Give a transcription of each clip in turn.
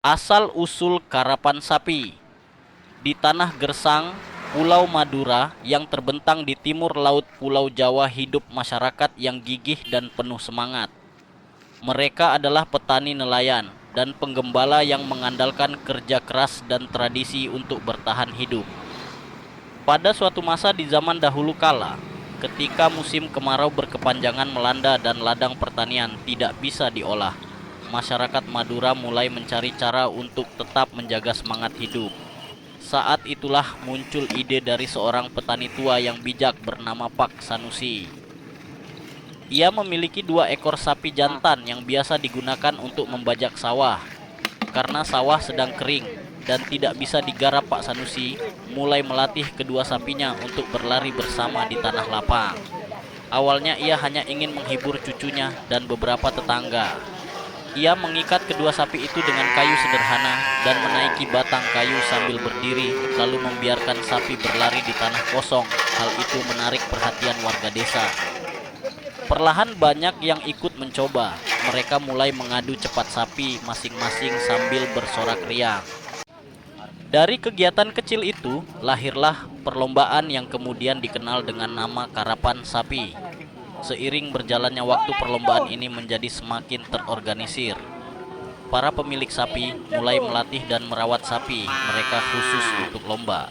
Asal-usul karapan sapi. Di tanah gersang, Pulau Madura yang terbentang di timur laut Pulau Jawa hidup masyarakat yang gigih dan penuh semangat. Mereka adalah petani nelayan dan penggembala yang mengandalkan kerja keras dan tradisi untuk bertahan hidup. Pada suatu masa di zaman dahulu kala, ketika musim kemarau berkepanjangan melanda dan ladang pertanian tidak bisa diolah, masyarakat Madura mulai mencari cara untuk tetap menjaga semangat hidup. Saat itulah muncul ide dari seorang petani tua yang bijak bernama Pak Sanusi. Ia memiliki 2 ekor sapi jantan yang biasa digunakan untuk membajak sawah. Karena sawah sedang kering dan tidak bisa digarap, Pak Sanusi mulai melatih kedua sapinya untuk berlari bersama di tanah lapang. Awalnya ia hanya ingin menghibur cucunya dan beberapa tetangga. Ia mengikat kedua sapi itu dengan kayu sederhana dan menaiki batang kayu sambil berdiri, lalu membiarkan sapi berlari di tanah kosong. Hal itu menarik perhatian warga desa. Perlahan banyak yang ikut mencoba. Mereka mulai mengadu cepat sapi masing-masing sambil bersorak riang. Dari kegiatan kecil itu, lahirlah perlombaan yang kemudian dikenal dengan nama karapan sapi. Seiring berjalannya waktu, perlombaan ini menjadi semakin terorganisir. Para pemilik sapi mulai melatih dan merawat sapi mereka khusus untuk lomba.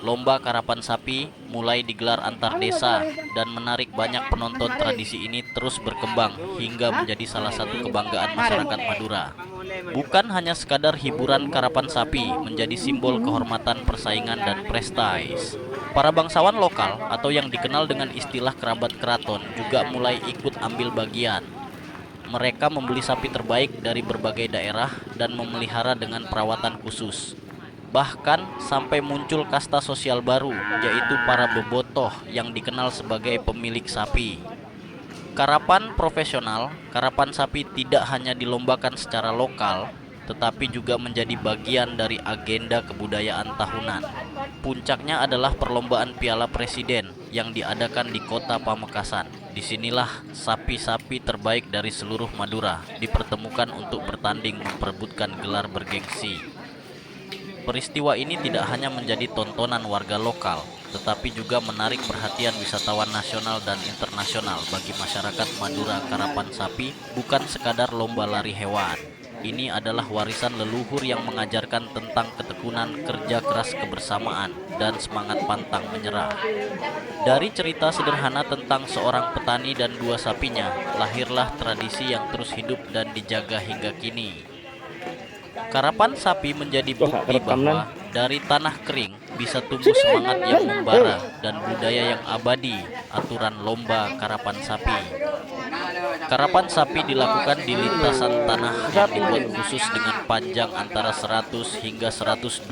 Lomba karapan sapi mulai digelar antar desa dan menarik banyak penonton. Tradisi ini terus berkembang hingga menjadi salah satu kebanggaan masyarakat Madura. Bukan hanya sekadar hiburan, karapan sapi menjadi simbol kehormatan, persaingan, dan prestis. Para bangsawan lokal atau yang dikenal dengan istilah kerabat keraton juga mulai ikut ambil bagian. Mereka membeli sapi terbaik dari berbagai daerah dan memelihara dengan perawatan khusus. Bahkan sampai muncul kasta sosial baru, yaitu para bebotoh yang dikenal sebagai pemilik sapi. Karapan profesional, karapan sapi tidak hanya dilombakan secara lokal, tetapi juga menjadi bagian dari agenda kebudayaan tahunan. Puncaknya adalah perlombaan Piala Presiden yang diadakan di kota Pamekasan. Disinilah sapi-sapi terbaik dari seluruh Madura dipertemukan untuk bertanding memperebutkan gelar bergengsi. Peristiwa ini tidak hanya menjadi tontonan warga lokal, tetapi juga menarik perhatian wisatawan nasional dan internasional. Bagi masyarakat Madura, karapan sapi bukan sekadar lomba lari hewan. Ini adalah warisan leluhur yang mengajarkan tentang ketekunan, kerja keras, kebersamaan, dan semangat pantang menyerah. Dari cerita sederhana tentang seorang petani dan 2 sapinya, lahirlah tradisi yang terus hidup dan dijaga hingga kini. Karapan sapi menjadi bukti bahwa dari tanah kering bisa tumbuh semangat yang membara dan budaya yang abadi. Aturan lomba karapan sapi. Karapan sapi dilakukan di lintasan tanah yang dibuat khusus dengan panjang antara 100 hingga 120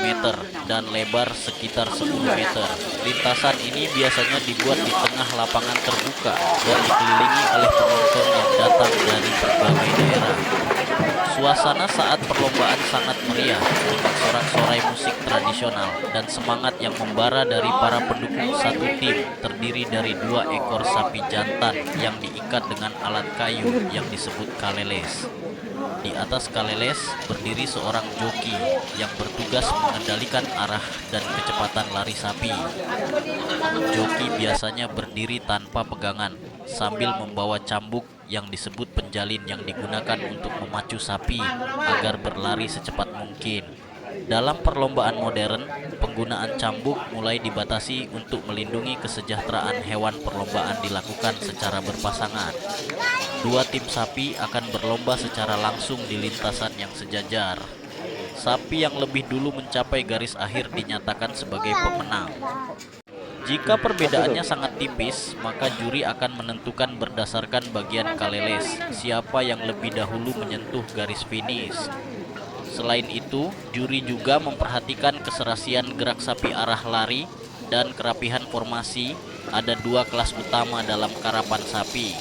meter dan lebar sekitar 10 meter. Lintasan ini biasanya dibuat di tengah lapangan terbuka dan dikelilingi oleh penonton yang datang dari berbagai daerah. Suasana saat perlombaan sangat meriah dengan sorak-sorai musik tradisional dan semangat yang membara dari para pendukung. Satu tim terdiri dari 2 ekor sapi jantan yang diikat dengan alat kayu yang disebut kaleles. Di atas kaleles berdiri seorang joki yang bertugas mengendalikan arah dan kecepatan lari sapi. Joki biasanya berdiri tanpa pegangan sambil membawa cambuk yang disebut penjalin yang digunakan untuk memacu sapi agar berlari secepat mungkin. Dalam perlombaan modern, penggunaan cambuk mulai dibatasi untuk melindungi kesejahteraan hewan. Perlombaan dilakukan secara berpasangan. 2 tim sapi akan berlomba secara langsung di lintasan yang sejajar. Sapi yang lebih dulu mencapai garis akhir dinyatakan sebagai pemenang. Jika perbedaannya sangat tipis, maka juri akan menentukan berdasarkan bagian kaleles siapa yang lebih dahulu menyentuh garis finish. Selain itu, juri juga memperhatikan keserasian gerak sapi, arah lari, dan kerapihan formasi. Ada 2 kelas utama dalam karapan sapi.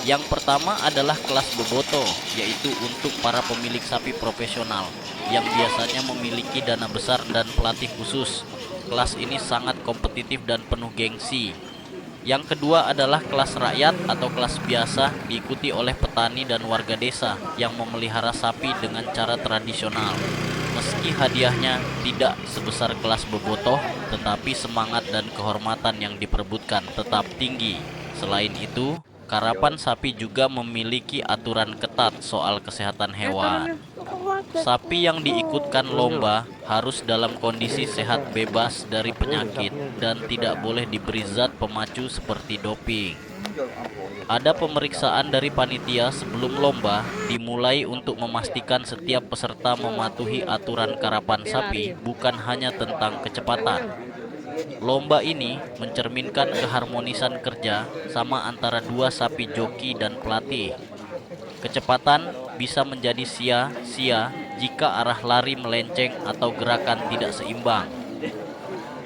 Yang pertama adalah kelas beboto, yaitu untuk para pemilik sapi profesional yang biasanya memiliki dana besar dan pelatih khusus. Kelas ini sangat kompetitif dan penuh gengsi. Yang kedua adalah kelas rakyat atau kelas biasa, diikuti oleh petani dan warga desa yang memelihara sapi dengan cara tradisional. Meski hadiahnya tidak sebesar kelas bobotoh, tetapi semangat dan kehormatan yang diperebutkan tetap tinggi. Selain itu, karapan sapi juga memiliki aturan ketat soal kesehatan hewan. Sapi yang diikutkan lomba harus dalam kondisi sehat bebas dari penyakit dan tidak boleh diberi zat pemacu seperti doping. Ada pemeriksaan dari panitia sebelum lomba dimulai untuk memastikan setiap peserta mematuhi aturan karapan sapi, bukan hanya tentang kecepatan. Lomba ini mencerminkan keharmonisan kerja sama antara dua sapi joki dan pelatih. Kecepatan bisa menjadi sia-sia jika arah lari melenceng atau gerakan tidak seimbang.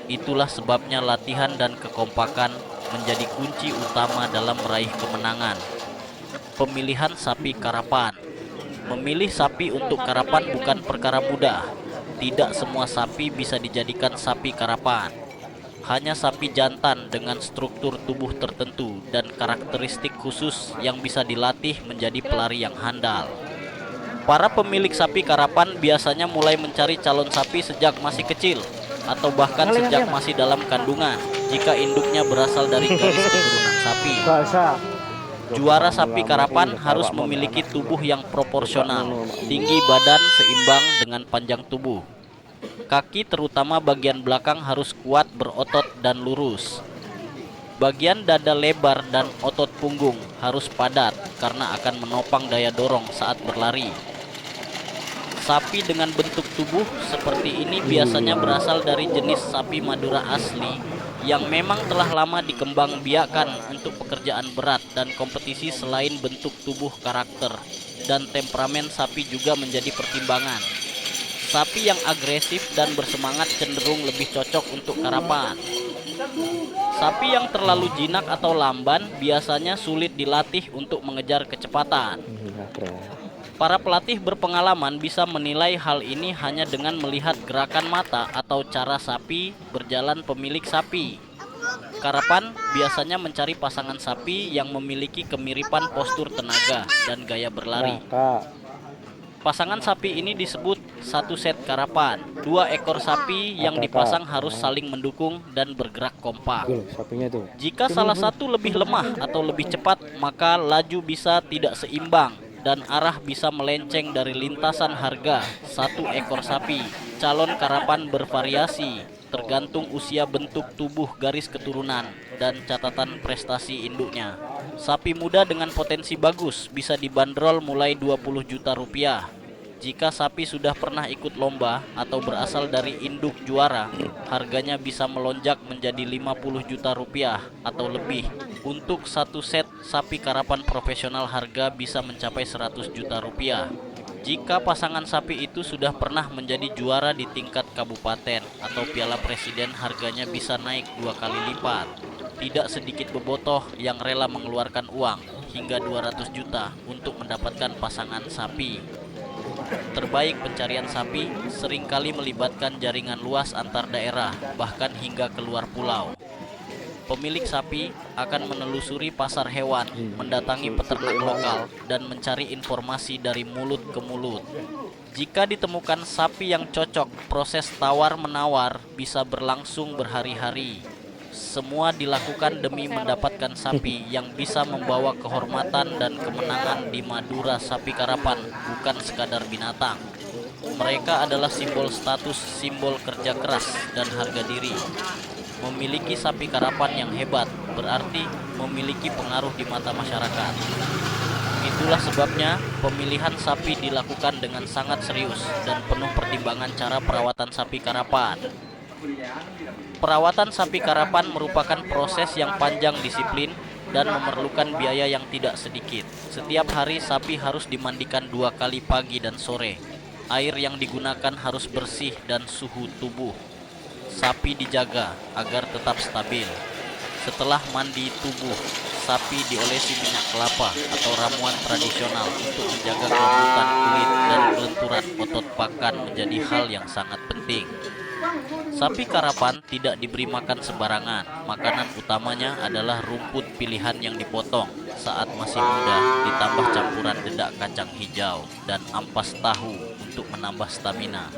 Itulah sebabnya latihan dan kekompakan menjadi kunci utama dalam meraih kemenangan. Pemilihan sapi karapan. Memilih sapi untuk karapan bukan perkara mudah. Tidak semua sapi bisa dijadikan sapi karapan. Hanya sapi jantan dengan struktur tubuh tertentu dan karakteristik khusus yang bisa dilatih menjadi pelari yang handal. Para pemilik sapi karapan biasanya mulai mencari calon sapi sejak masih kecil atau bahkan sejak masih dalam kandungan jika induknya berasal dari garis keturunan sapi. Juara sapi karapan harus memiliki tubuh yang proporsional, tinggi badan seimbang dengan panjang tubuh. Kaki terutama bagian belakang harus kuat, berotot, dan lurus. Bagian dada lebar dan otot punggung harus padat karena akan menopang daya dorong saat berlari. Sapi dengan bentuk tubuh seperti ini biasanya berasal dari jenis sapi Madura asli yang memang telah lama dikembangbiakkan untuk pekerjaan berat dan kompetisi. Selain bentuk tubuh, karakter dan temperamen sapi juga menjadi pertimbangan. Sapi yang agresif dan bersemangat cenderung lebih cocok untuk karapan. Sapi yang terlalu jinak atau lamban biasanya sulit dilatih untuk mengejar kecepatan. Para pelatih berpengalaman bisa menilai hal ini hanya dengan melihat gerakan mata atau cara sapi berjalan pemilik sapi. Karapan biasanya mencari pasangan sapi yang memiliki kemiripan postur tenaga dan gaya berlari. Pasangan sapi ini disebut satu set karapan. Dua ekor sapi yang dipasang harus saling mendukung dan bergerak kompak. Jika salah satu lebih lemah atau lebih cepat, maka laju bisa tidak seimbang dan arah bisa melenceng dari lintasan harga satu ekor sapi. Calon karapan bervariasi tergantung usia, bentuk tubuh, garis keturunan, dan catatan prestasi induknya. Sapi muda dengan potensi bagus bisa dibanderol mulai 20 juta rupiah. Jika sapi sudah pernah ikut lomba atau berasal dari induk juara, harganya bisa melonjak menjadi 50 juta rupiah atau lebih. Untuk satu set sapi karapan profesional, harga bisa mencapai 100 juta rupiah. Jika pasangan sapi itu sudah pernah menjadi juara di tingkat kabupaten atau Piala Presiden, harganya bisa naik 2 kali lipat. Tidak sedikit bobotoh yang rela mengeluarkan uang hingga 200 juta untuk mendapatkan pasangan sapi. Terbaik pencarian sapi seringkali melibatkan jaringan luas antar daerah, bahkan hingga keluar pulau. Pemilik sapi akan menelusuri pasar hewan, mendatangi peternak lokal, dan mencari informasi dari mulut ke mulut. Jika ditemukan sapi yang cocok, proses tawar-menawar bisa berlangsung berhari-hari. Semua dilakukan demi mendapatkan sapi yang bisa membawa kehormatan dan kemenangan di Madura. Sapi karapan bukan sekadar binatang. Mereka adalah simbol status, simbol kerja keras, dan harga diri. Memiliki sapi karapan yang hebat berarti memiliki pengaruh di mata masyarakat. Itulah sebabnya pemilihan sapi dilakukan dengan sangat serius dan penuh pertimbangan cara perawatan sapi karapan. Perawatan sapi karapan merupakan proses yang panjang, disiplin, dan memerlukan biaya yang tidak sedikit. Setiap hari sapi harus dimandikan 2 kali, pagi dan sore. Air yang digunakan harus bersih dan suhu tubuh sapi dijaga agar tetap stabil. Setelah mandi tubuh, sapi diolesi minyak kelapa atau ramuan tradisional untuk menjaga kelembutan kulit dan kelenturan otot pakan menjadi hal yang sangat penting. Sapi karapan tidak diberi makan sembarangan. Makanan utamanya adalah rumput pilihan yang dipotong saat masih muda, ditambah campuran dedak kacang hijau dan ampas tahu untuk menambah stamina.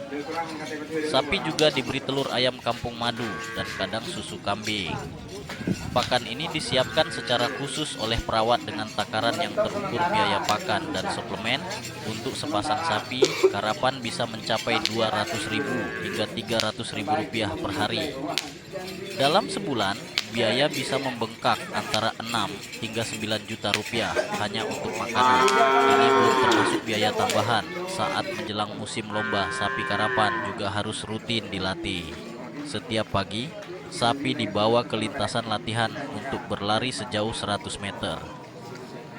Sapi juga diberi telur ayam kampung madu dan kadang susu kambing. Pakan ini disiapkan secara khusus oleh perawat dengan takaran yang terukur biaya pakan dan suplemen. Untuk sepasang sapi, karapan bisa mencapai 200.000 hingga 300.000 rupiah per hari. Dalam sebulan, biaya bisa membengkak antara 6 hingga 9 juta rupiah hanya untuk makanan. Ini belum termasuk biaya tambahan. Saat menjelang musim lomba, sapi karapan juga harus rutin dilatih. Setiap pagi, sapi dibawa ke lintasan latihan untuk berlari sejauh 100 meter.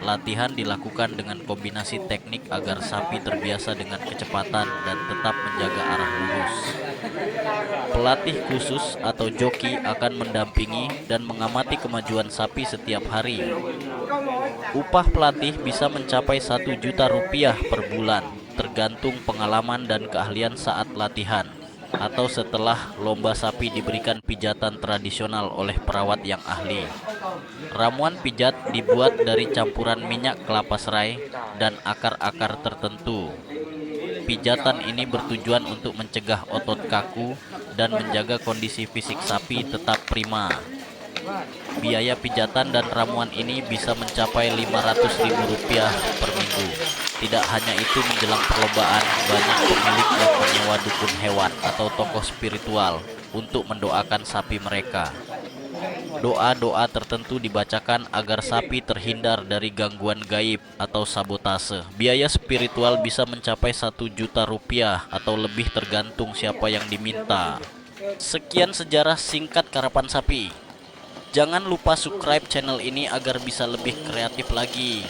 Latihan dilakukan dengan kombinasi teknik agar sapi terbiasa dengan kecepatan dan tetap menjaga arah lurus. Pelatih khusus atau joki akan mendampingi dan mengamati kemajuan sapi setiap hari. Upah pelatih bisa mencapai 1 juta rupiah per bulan, tergantung pengalaman dan keahlian saat latihan atau setelah lomba. Sapi diberikan pijatan tradisional oleh perawat yang ahli. Ramuan pijat dibuat dari campuran minyak kelapa serai dan akar-akar tertentu. Pijatan ini bertujuan untuk mencegah otot kaku dan menjaga kondisi fisik sapi tetap prima. Biaya pijatan dan ramuan ini bisa mencapai 500.000 rupiah per minggu. Tidak hanya itu, menjelang perlombaan, banyak pemilik yang menyewa dukun hewan atau tokoh spiritual untuk mendoakan sapi mereka. Doa-doa tertentu dibacakan agar sapi terhindar dari gangguan gaib atau sabotase. Biaya spiritual bisa mencapai 1 juta rupiah atau lebih tergantung siapa yang diminta. Sekian sejarah singkat karapan sapi. Jangan lupa subscribe channel ini agar bisa lebih kreatif lagi.